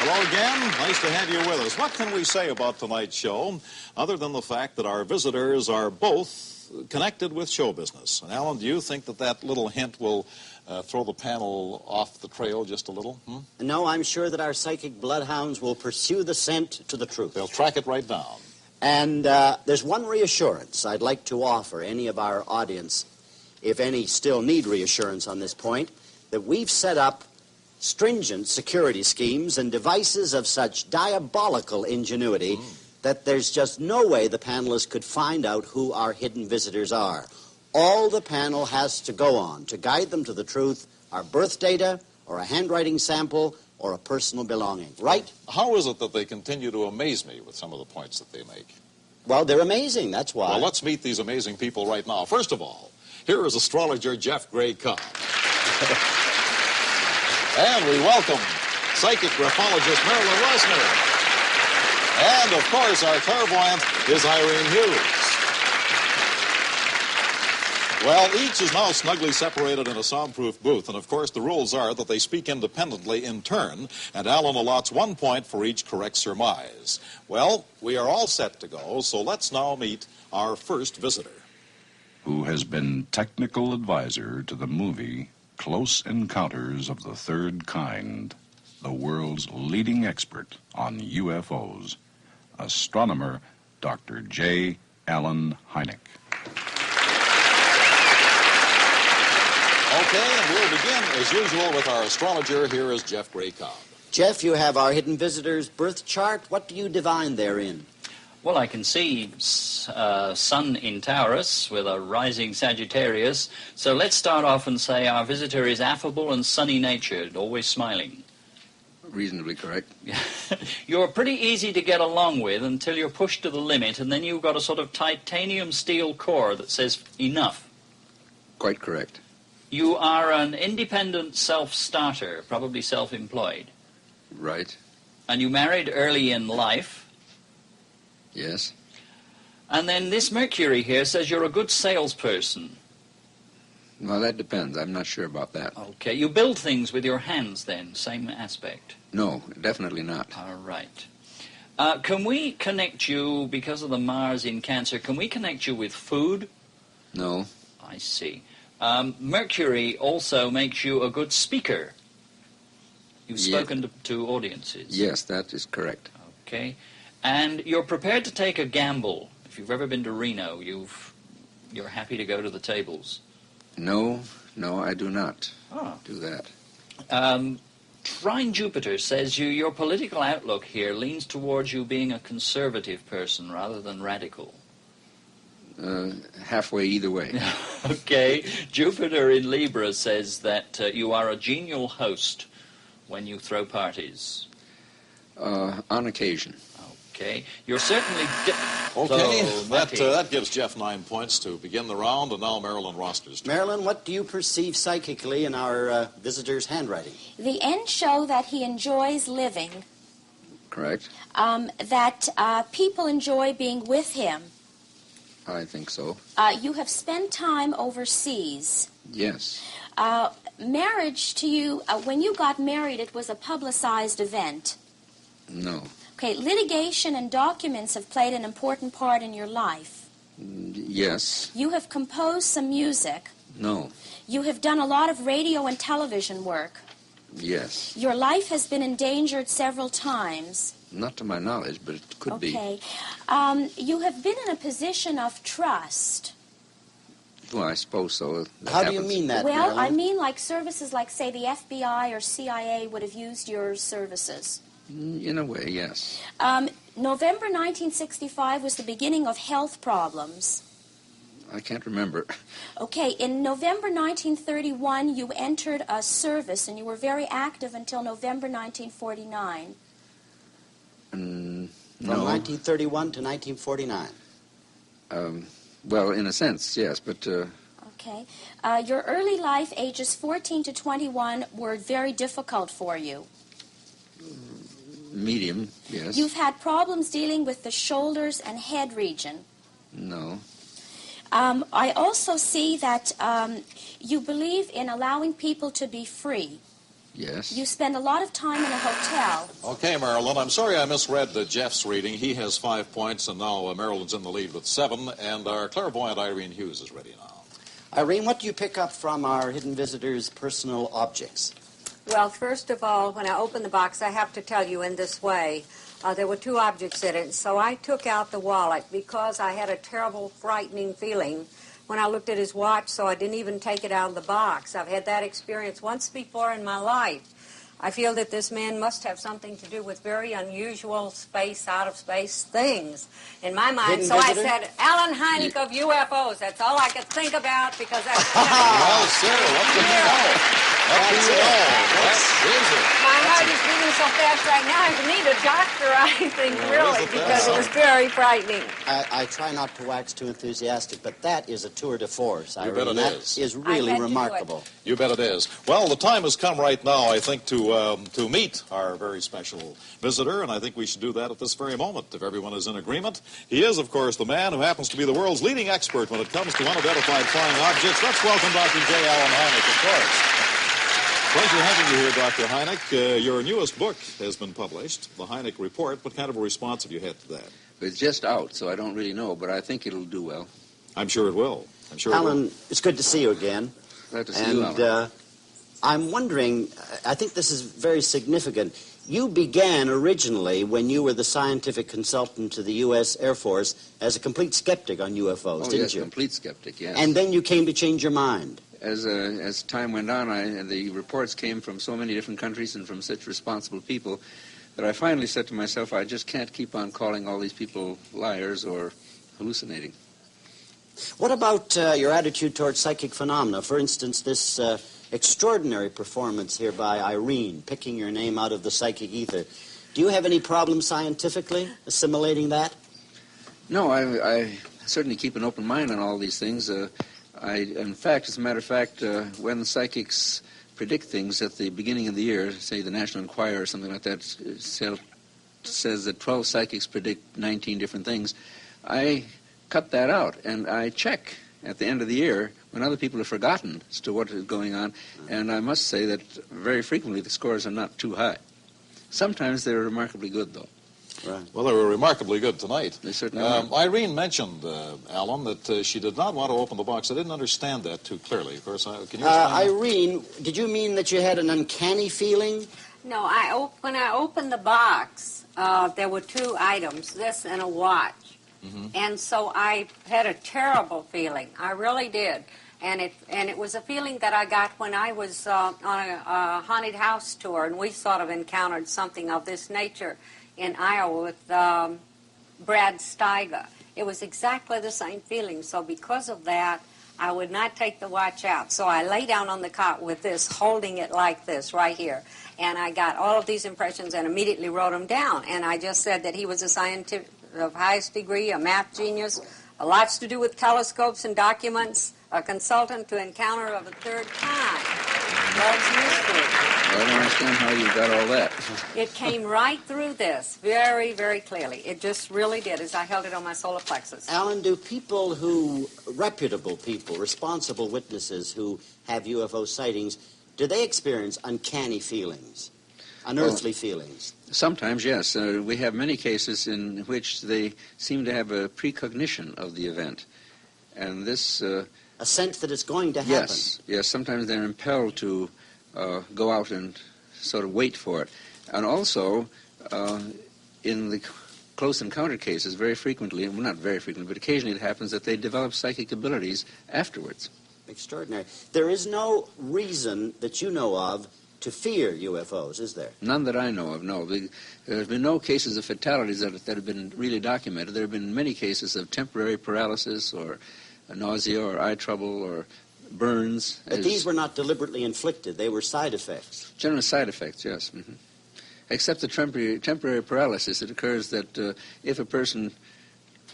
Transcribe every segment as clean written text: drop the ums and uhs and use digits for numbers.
Hello again. Nice to have you with us. What can we say about tonight's show other than the fact that our visitors are both connected with show business? And Alan, do you think that that little hint will throw the panel off the trail just a little? No, I'm sure that our psychic bloodhounds will pursue the scent to the truth. They'll track it right down. And there's one reassurance I'd like to offer any of our audience, if any still need reassurance on this point, that we've set up stringent security schemes and devices of such diabolical ingenuity that there's just no way the panelists could find out who our hidden visitors are. All the panel has to go on to guide them to the truth are birth data or a handwriting sample or a personal belonging, right? How is it that they continue to amaze me with some of the points that they make? Well, they're amazing, that's why. Well, let's meet these amazing people right now. First of all, here is astrologer Geoff Gray-Cobb. And we welcome psychic graphologist Marilyn Rossner. And, of course, our clairvoyant is Irene Hughes. Well, each is now snugly separated in a soundproof booth, and, of course, the rules are that they speak independently in turn, and Alan allots 1 point for each correct surmise. Well, we are all set to go, so let's now meet our first visitor. Who has been technical advisor to the movie Close Encounters of the Third Kind, the world's leading expert on UFOs, astronomer Dr. J. Allen Hynek. Okay, and we'll begin, as usual, with our astrologer. Here is Geoff Gray-Cobb. Jeff, you have our hidden visitor's birth chart. What do you divine therein? Well, I can see Sun in Taurus with a rising Sagittarius. So let's start off and say our visitor is affable and sunny-natured, always smiling. Reasonably correct. You're pretty easy to get along with until you're pushed to the limit, and then you've got a sort of titanium steel core that says enough. Quite correct. You are an independent self-starter, probably self-employed. Right. And you married early in life. Yes. And then this Mercury here says you're a good salesperson. Well, that depends. I'm not sure about that. Okay. You build things with your hands then, same aspect. No, definitely not. All right. Can we connect you, because of the Mars in Cancer, can we connect you with food? No. I see. Mercury also makes you a good speaker. You've spoken to audiences. Yes, that is correct. Okay. And you're prepared to take a gamble. If you've ever been to Reno, you're happy to go to the tables. No, I do not do that. Trine Jupiter says your political outlook here leans towards you being a conservative person rather than radical. Halfway either way. Okay. Jupiter in Libra says that you are a genial host when you throw parties. On occasion. Okay. You're certainly... Okay, that gives Jeff 9 points to begin the round, and now Marilyn Rossner's turn. Marilyn, what do you perceive psychically in our visitor's handwriting? The ends show that he enjoys living. Correct. That people enjoy being with him. I think so. You have spent time overseas. Yes. Marriage to you, when you got married, it was a publicized event. No. Okay, litigation and documents have played an important part in your life. Yes. You have composed some music. No. You have done a lot of radio and television work. Yes. Your life has been endangered several times. Not to my knowledge, but it could be. Okay. You have been in a position of trust. Well, I suppose so. How do you mean that, Well, Marilyn? I mean like services like, say, the FBI or CIA would have used your services. In a way, yes. November 1965 was the beginning of health problems. I can't remember. Okay, in November 1931, you entered a service, and you were very active until November 1949. No. From 1931 to 1949. Well, in a sense, yes, but... Okay. Your early life, ages 14 to 21, were very difficult for you. Medium, yes. You've had problems dealing with the shoulders and head region. No. I also see that you believe in allowing people to be free. Yes. You spend a lot of time in a hotel. Okay, Marilyn, I'm sorry I misread Jeff's reading. He has 5 points, and now Marilyn's in the lead with 7, and our clairvoyant Irene Hughes is ready now. Irene, what do you pick up from our hidden visitor's personal objects? Well, first of all, when I opened the box, I have to tell you in this way, there were 2 objects in it. So I took out the wallet because I had a terrible, frightening feeling when I looked at his watch, so I didn't even take it out of the box. I've had that experience once before in my life. I feel that this man must have something to do with very unusual space, out-of-space things in my mind. So I said, Alan Hynek of UFOs. That's all I could think about because that's... Well, sir, what do you know? What do you know? What is it? My heart is beating so fast right now, I need a doctor, I think, really, because it was very frightening. I try not to wax too enthusiastic, but that is a tour de force, Irene. You bet it that is. Really remarkable. You bet it is. Well, the time has come right now, I think, to meet our very special visitor, and I think we should do that at this very moment, if everyone is in agreement. He is, of course, the man who happens to be the world's leading expert when it comes to unidentified flying objects. Let's welcome Dr. J. Allen Hynek, of course. Pleasure having you here, Dr. Hynek. Your newest book has been published, The Hynek Report. What kind of a response have you had to that? It's just out, so I don't really know, but I think it'll do well. I'm sure it will. I'm sure Alan, it will. it's good to see you again. Glad to see you, Alan. I'm wondering, I think this is very significant. You began originally, when you were the scientific consultant to the U.S. Air Force, as a complete skeptic on UFOs, didn't you? Complete skeptic, yes. And then you came to change your mind. As time went on, the reports came from so many different countries and from such responsible people that I finally said to myself, I just can't keep on calling all these people liars or hallucinating. What about your attitude towards psychic phenomena? For instance, this extraordinary performance here by Irene, picking your name out of the psychic ether. Do you have any problem scientifically assimilating that? No, I certainly keep an open mind on all these things. In fact, as a matter of fact, when psychics predict things at the beginning of the year, say the National Enquirer or something like that says that 12 psychics predict 19 different things, I cut that out and I check at the end of the year when other people have forgotten as to what is going on, and I must say that very frequently the scores are not too high. Sometimes they're remarkably good, though. Right. Well, they were remarkably good tonight. They certainly were. Irene mentioned, Alan, that she did not want to open the box. I didn't understand that too clearly. Of course, can you explain? Irene, did you mean that you had an uncanny feeling? No, when I opened the box, there were 2 items, this and a watch. Mm-hmm. And so I had a terrible feeling. I really did. And it was a feeling that I got when I was on a haunted house tour, and we sort of encountered something of this nature in Iowa with Brad Steiger. It was exactly the same feeling. So because of that, I would not take the watch out. So I lay down on the cot with this, holding it like this right here. And I got all of these impressions and immediately wrote them down. And I just said that he was a scientist of highest degree, a math genius, lots to do with telescopes and documents, a consultant to encounter of a third kind. Loves mystery. I don't understand how you got all that. It came right through this, very, very clearly. It just really did, as I held it on my solar plexus. Alan, do people reputable people, responsible witnesses who have UFO sightings, do they experience uncanny feelings, unearthly feelings? Sometimes, yes. We have many cases in which they seem to have a precognition of the event. And this... a sense that it's going to happen. Yes. Sometimes they're impelled to go out and sort of wait for it. And also, in the close encounter cases, very frequently, well, not very frequently, but occasionally it happens that they develop psychic abilities afterwards. Extraordinary. There is no reason that you know of to fear UFOs, is there? None that I know of, no. There have been no cases of fatalities that have been really documented. There have been many cases of temporary paralysis or nausea or eye trouble or burns. But these were not deliberately inflicted. They were side effects. General side effects, yes. Mm-hmm. Except the temporary paralysis. It occurs that if a person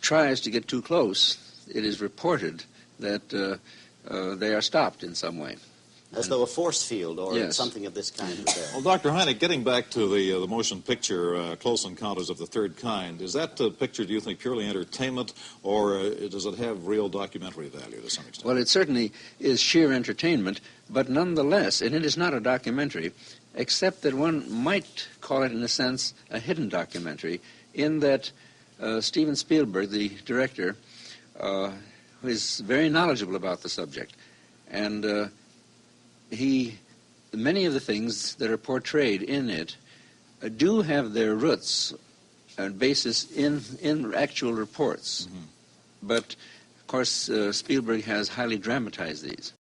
tries to get too close, it is reported that they are stopped in some way. As though a force field or yes. something of this kind is there. Well, Dr. Hynek, getting back to the motion picture, Close Encounters of the Third Kind, is that picture, do you think, purely entertainment, or does it have real documentary value to some extent? Well, it certainly is sheer entertainment, but nonetheless, and it is not a documentary, except that one might call it, in a sense, a hidden documentary, in that Steven Spielberg, the director, who is very knowledgeable about the subject, and many of the things that are portrayed in it do have their roots and basis in actual reports. Mm-hmm. But, of course, Spielberg has highly dramatized these.